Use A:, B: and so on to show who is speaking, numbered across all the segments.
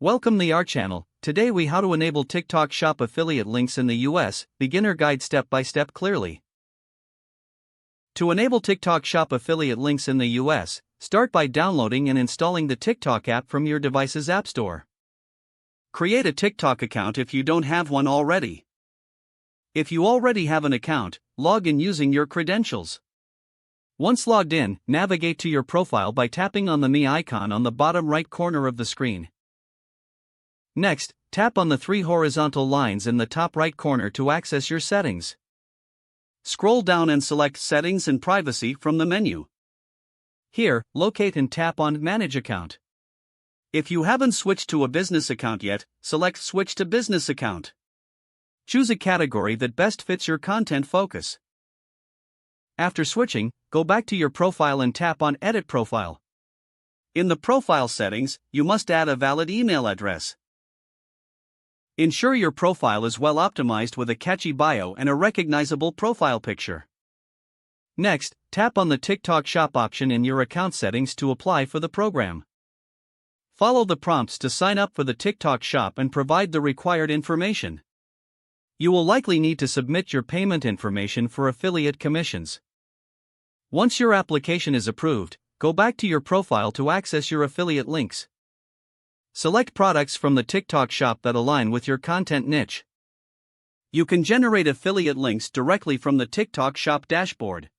A: Welcome to our channel. Today we how to enable TikTok Shop affiliate links in the US, beginner guide step by step clearly. To enable TikTok Shop affiliate links in the US, start by downloading and installing the TikTok app from your device's app store. Create a TikTok account if you don't have one already. If you already have an account, log in using your credentials. Once logged in, navigate to your profile by tapping on the Me icon on the bottom right corner of the screen. Next, tap on the three horizontal lines in the top right corner to access your settings. Scroll down and select Settings and Privacy from the menu. Here, locate and tap on Manage Account. If you haven't switched to a business account yet, select Switch to Business Account. Choose a category that best fits your content focus. After switching, go back to your profile and tap on Edit Profile. In the profile settings, you must add a valid email address. Ensure your profile is well optimized with a catchy bio and a recognizable profile picture. Next, tap on the TikTok Shop option in your account settings to apply for the program. Follow the prompts to sign up for the TikTok Shop and provide the required information. You will likely need to submit your payment information for affiliate commissions. Once your application is approved, go back to your profile to access your affiliate links. Select products from the TikTok Shop that align with your content niche. You can generate affiliate links directly from the TikTok Shop dashboard.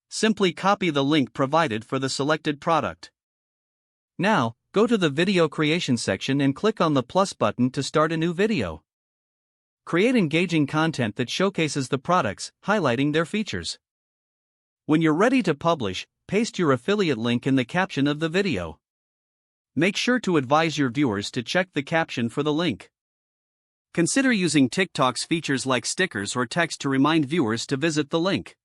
A: Simply copy the link provided for the selected product. Now, go to the video creation section and click on the plus button to start a new video. Create engaging content that showcases the products, highlighting their features. When you're ready to publish, paste your affiliate link in the caption of the video. Make sure to advise your viewers to check the caption for the link. Consider using TikTok's features like stickers or text to remind viewers to visit the link.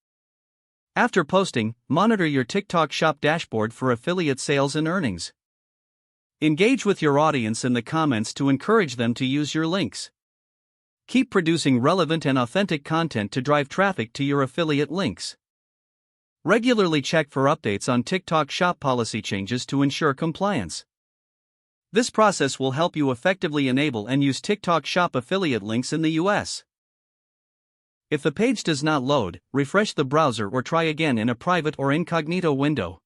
A: After posting, monitor your TikTok Shop dashboard for affiliate sales and earnings. Engage with your audience in the comments to encourage them to use your links. Keep producing relevant and authentic content to drive traffic to your affiliate links. Regularly check for updates on TikTok Shop policy changes to ensure compliance. This process will help you effectively enable and use TikTok Shop affiliate links in the US. If the page does not load, refresh the browser or try again in a private or incognito window.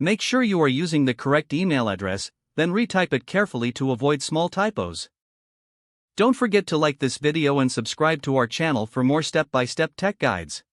A: Make sure you are using the correct email address, then retype it carefully to avoid small typos. Don't forget to like this video and subscribe to our channel for more step-by-step tech guides.